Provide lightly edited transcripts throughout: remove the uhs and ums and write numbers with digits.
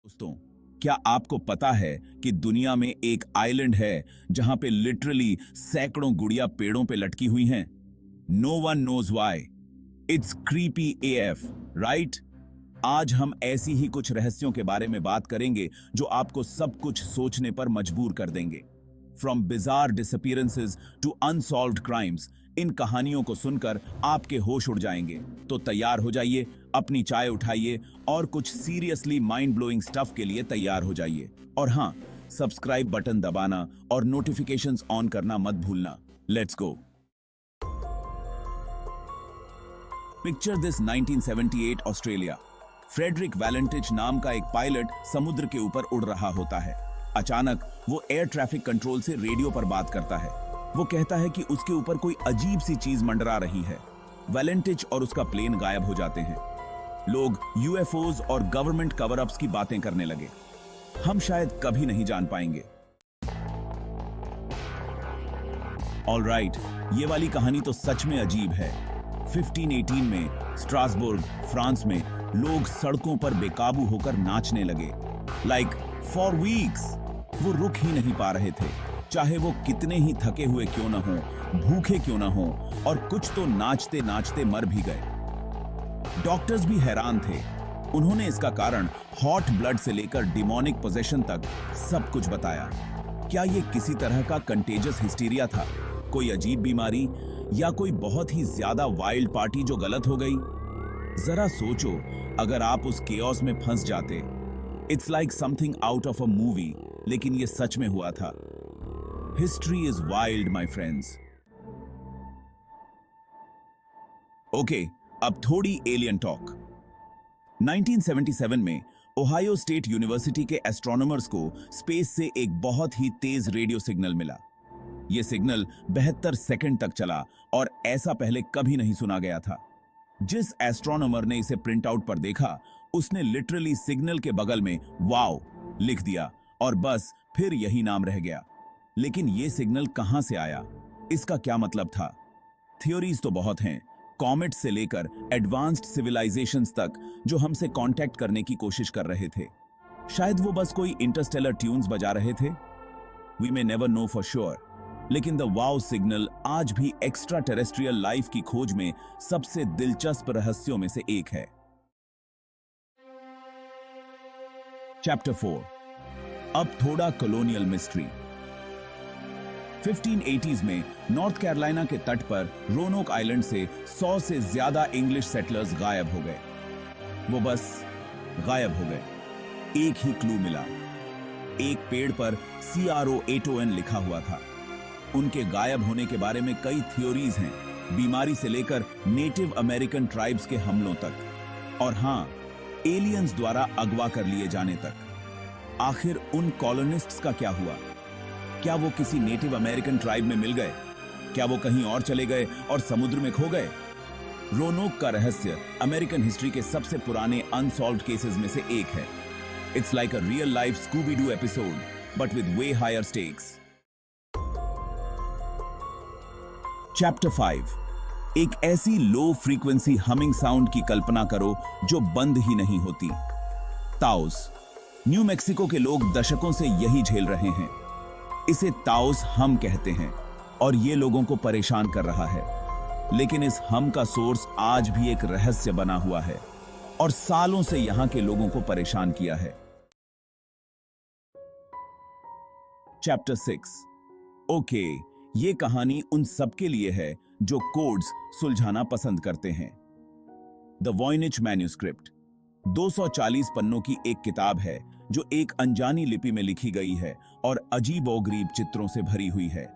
दोस्तों, क्या आपको पता है कि दुनिया में एक आइलैंड है जहां पे लिटरली सैकड़ों गुड़िया पेड़ों पे लटकी हुई हैं? No one knows why. It's creepy AF, right? आज हम ऐसी ही कुछ रहस्यों के बारे में बात करेंगे जो आपको सब कुछ सोचने पर मजबूर कर देंगे। From bizarre disappearances to unsolved crimes, इन कहानियों को सुनकर आपके होश उड़ जाएंगे। तो तैयार हो जाइए, अपनी चाय उठाइए और कुछ सीरियसली माइंड ब्लोइंग स्टफ के लिए तैयार हो जाइए। और हाँ, सब्सक्राइब बटन दबाना और नोटिफिकेशंस ऑन करना मत भूलना। Let's go. Picture this 1978 Australia. Frederick Valentich नाम का एक पायलट समुद्र के ऊपर उड़ रहा होता है। अचानक वो एयर ट्रैफिक कंट्रोल से रेडियो पर बात करता है। वो कहता है कि उसके ऊपर कोई अजीब सी चीज मंडरा रही है। वैलेंटिच और उसका प्लेन गायब हो जाते हैं। लोग यूएफओज और गवर्नमेंट कवर अप्स की बातें करने लगे। हम शायद कभी नहीं जान पाएंगे। ऑलराइट, ये वाली कहानी तो सच में अजीब है। 1518 में स्ट्रासबुर्ग, फ्रांस में लोग सड़कों पर बेकाबू होकर नाचने लगे। Like for weeks. वो रुक ही नहीं पा रहे थे, चाहे वो कितने ही थके हुए क्यों ना हो, भूखे क्यों ना हो, और कुछ तो नाचते नाचते मर भी गए। डॉक्टर्स भी हैरान थे। उन्होंने इसका कारण हॉट ब्लड से लेकर डिमोनिक पोजेशन तक सब कुछ बताया। क्या ये किसी तरह का कंटेजियस हिस्टीरिया था, कोई अजीब बीमारी, या कोई बहुत ही ज्यादा वाइल्ड पार्टी जो गलत हो गई? जरा सोचो, अगर आप उस केओस में फंस जाते। It's like something out of a movie, लेकिन ये सच में हुआ था। History is wild my friends. Okay, अब थोड़ी एलियन टॉक। 1977 में ओहायो स्टेट यूनिवर्सिटी के एस्ट्रोनॉमर्स को स्पेस से एक बहुत ही तेज रेडियो सिग्नल मिला। यह सिग्नल 72 सेकंड तक चला और ऐसा पहले कभी नहीं सुना गया था। जिस एस्ट्रोनॉमर ने इसे प्रिंट आउट पर देखा, उसने लिटरली सिग्नल के बगल में वाओ लिख दिया और बस फिर यही नाम रह गया। लेकिन यह सिग्नल कहां से आया? इसका क्या मतलब था? थ्योरीज तो बहुत हैं, कॉमेट से लेकर एडवांस्ड सिविलाइजेशंस तक जो हमसे कांटेक्ट करने की कोशिश कर रहे थे। शायद वो बस कोई इंटरस्टेलर ट्यून्स बजा रहे थे। We may never know for sure, लेकिन द वाओ सिग्नल आज भी एक्स्ट्रा टेरेस्ट्रियल लाइफ की खोज में सबसे दिलचस्प रहस्यों में से एक है। चैप्टर 4। अब थोड़ा कॉलोनियल मिस्ट्री। 1580s में नॉर्थ कैरोलिना के तट पर रोनोक आइलैंड से 100 से ज्यादा इंग्लिश सेटलर्स गायब हो गए। वो बस गायब हो गए। एक ही क्लू मिला। एक पेड़ पर CROATON लिखा हुआ था। उनके गायब होने के बारे में कई थ्योरीज हैं, बीमारी से लेकर नेटिव अमेरिकन ट्राइब्स के हमलों तक, और हां, एलियंस द्वारा अगवा कर लिए जाने तक। आखिर उन कॉलोनिस्ट्स का क्या हुआ? क्या वो किसी नेटिव अमेरिकन ट्राइब में मिल गए? क्या वो कहीं और चले गए और समुद्र में खो गए? रोनोक का रहस्य अमेरिकन हिस्ट्री के सबसे पुराने अनसॉल्व्ड केसेस में से एक है। It's like a real life Scooby Doo episode, but with way higher stakes. Chapter 5। एक ऐसी लो फ्रीक्वेंसी हमिंग साउंड की कल्पना करो जो बंद ही नहीं होती। ताओस। न्यू मैक्सिको के लोग दशकों से यही झेल रहे हैं। इसे ताओस हम कहते हैं और ये लोगों को परेशान कर रहा है। लेकिन इस हम का सोर्स आज भी एक रहस्य बना हुआ है और सालों से यहां के लोगों को परेशान किया है। चैप्टर 6। ओके, ये कहानी उन सबके लिए है जो कोड्स सुलझाना पसंद करते हैं। द वॉयनिच मैन्यूस्क्रिप्ट 240 पन्नों की एक किताब है जो एक अनजानी लिपि में लिखी गई है और अजीबोगरीब चित्रों से भरी हुई है।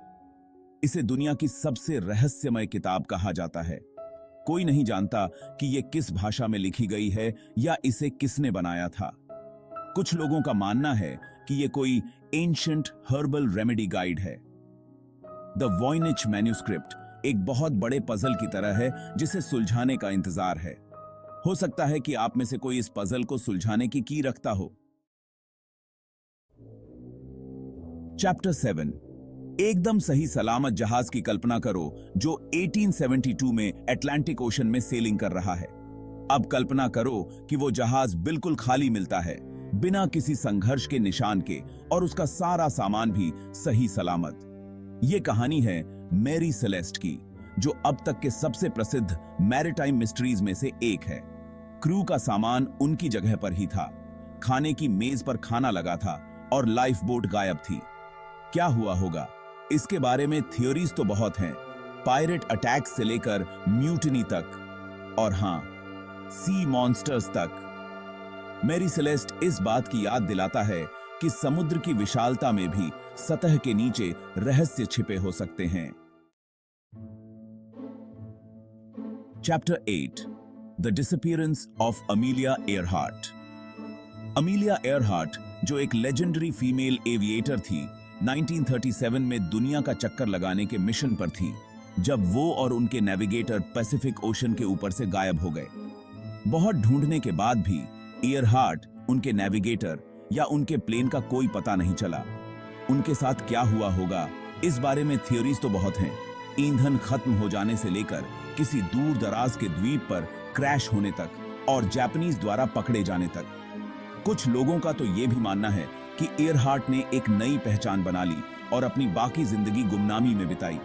इसे दुनिया की सबसे रहस्यमय किताब कहा जाता है। कोई नहीं जानता कि यह किस भाषा में लिखी गई है या इसे किसने बनाया था। कुछ लोगों का मानना है कि यह कोई एंशिएंट हर्बल रेमेडी गाइड है। द वॉयनिच मैन्यूस्क्रिप्ट एक बहुत बड़े पजल की तरह है जिसे सुलझाने का इंतजार है। हो सकता है कि आप में से कोई इस पजल को सुलझाने की की रखता हो। चैप्टर 7। एकदम सही सलामत जहाज की कल्पना करो जो 1872 में अटलांटिक ओशन में सेलिंग कर रहा है। अब कल्पना करो कि वो जहाज बिल्कुल खाली मिलता है, बिना किसी संघर्ष के निशान के, और उसका सारा सामान भी सही सलामत। ये कहानी है मैरी सेलेस्ट की, जो अब तक के सबसे प्रसिद्ध मैरीटाइम मिस्ट्रीज में से एक है। क्रू का सामान उनकी जगह पर ही था, खाने की मेज पर खाना लगा था और लाइफ बोट गायब थी। क्या हुआ होगा, इसके बारे में थ्योरीज तो बहुत हैं, पायरेट अटैक से लेकर म्यूटिनी तक, और हां, सी मॉन्स्टर्स तक। मैरी सेलेस्ट इस बात की याद दिलाता है कि समुद्र की विशालता में भी सतह के नीचे रहस्य छिपे हो सकते हैं। Chapter 8, the disappearance of Amelia Earhart. Amelia Earhart, जो एक लेजेंडरी फीमेल एविएटर थी, 1937 में दुनिया का चक्कर लगाने के मिशन पर थी, जब वो और उनके नेविगेटर पैसिफिक ओशन के ऊपर से गायब हो गए। बहुत ढूंढने के बाद भी एयरहार्ट, उनके नेविगेटर या उनके प्लेन का कोई पता नहीं चला। उनके साथ क्या हुआ होगा, इस बारे में थ्योरीज तो बहुत हैं, ईंधन खत्म हो जाने से लेकर किसी दूर दराज के द्वीप पर क्रैश होने तक, और जापानीज द्वारा पकड़े जाने तक। कुछ लोगों का तो यह भी मानना है कि एयरहार्ट ने एक नई पहचान बना ली और अपनी बाकी जिंदगी गुमनामी में बिताई।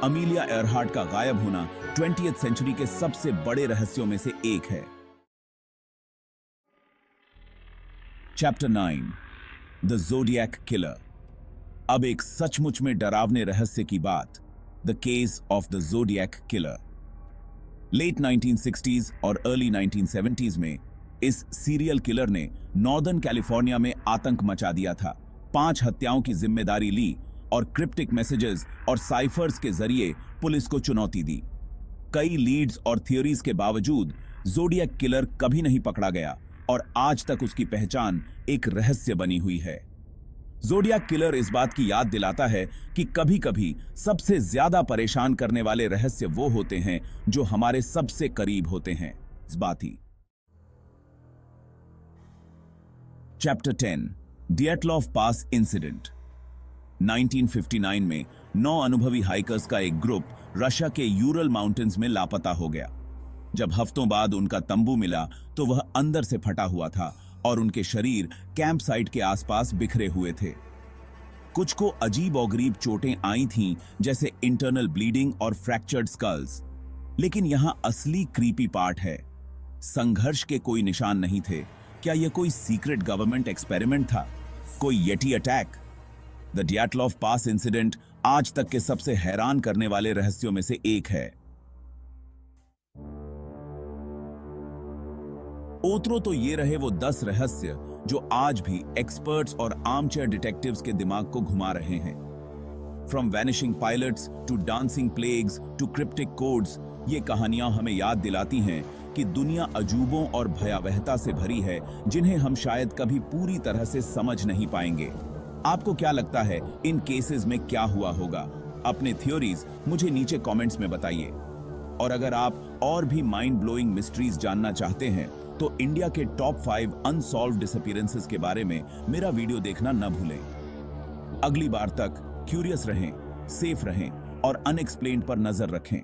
अमीलिया एयरहार्ट का गायब होना 20th सेंचुरी के सबसे बड़े रहस्यों में से एक है। Chapter 9, the Zodiac killer. अब एक सचमुच में डरावने रहस्य की बात, the case of the Zodiac killer. Late 1960s और अर्ली 1970s में इस सीरियल किलर ने नॉर्दर्न कैलिफोर्निया में आतंक मचा दिया था। 5 हत्याओं की जिम्मेदारी ली और क्रिप्टिक मैसेजेस और साइफर्स के जरिए पुलिस को चुनौती दी। कई लीड्स और थियोरीज के बावजूद ज़ोडिएक किलर कभी नहीं पकड़ा गया और आज तक उसकी पहचान एक रहस्य बनी हुई है। ज़ोडिएक किलर इस बात की याद दिलाता है कि कभी-कभी सबसे ज्यादा परेशान करने वाले रहस्य वो होते हैं जो हमारे सबसे करीब होते हैं। इस बात ही। Chapter 10, डिएटलॉफ pass incident. 1959 में 9 अनुभवी हाइकर्स का एक ग्रुप रशिया के यूरल माउंटेन्स में लापता हो गया। जब हफ्तों बाद उनका तंबू मिला तो वह अंदर से फटा हुआ था और उनके शरीर कैंप साइट के आसपास बिखरे हुए थे। कुछ को अजीब और गरीब चोटें आई थीं, जैसे इंटरनल ब्लीडिंग और फ्रैक्चर्ड स्कल्स। लेकिन यहां असली क्रीपी पार्ट है, संघर्ष के कोई निशान नहीं थे। क्या यह कोई सीक्रेट गवर्नमेंट एक्सपेरिमेंट था, कोई yeti attack? The Dyatlov pass incident आज तक के सबसे हैरान करने वाले रहस्यों में से एक है। ओतरो तो ये रहे वो 10 रहस्य जो आज भी एक्सपर्ट्स और आर्मचेयर डिटेक्टिव्स के दिमाग को घुमा रहे हैं। From vanishing pilots to dancing plagues to cryptic codes, ये कहानियां हमें याद दिलाती हैं कि दुनिया अजूबों और भयावहता से भरी है, जिन्हें हम शायद कभी पूरी तरह से समझ नहीं पाएंगे। आपको क्या लगता है, इन केसेस में क्या हुआ होगा? अपने थ्योरीज मुझे नीचे कमेंट्स में बताइए। और अगर आप और भी माइंड ब्लोइंग मिस्ट्रीज जानना चाहते हैं तो इंडिया के टॉप 5 अनसॉल्व्ड डिसअपीयरेंसेस के बारे में मेरा वीडियो देखना न भूलें। अगली बार तक क्यूरियस रहें, सेफ रहें और अनएक्सप्लेन्ड पर नजर रखें।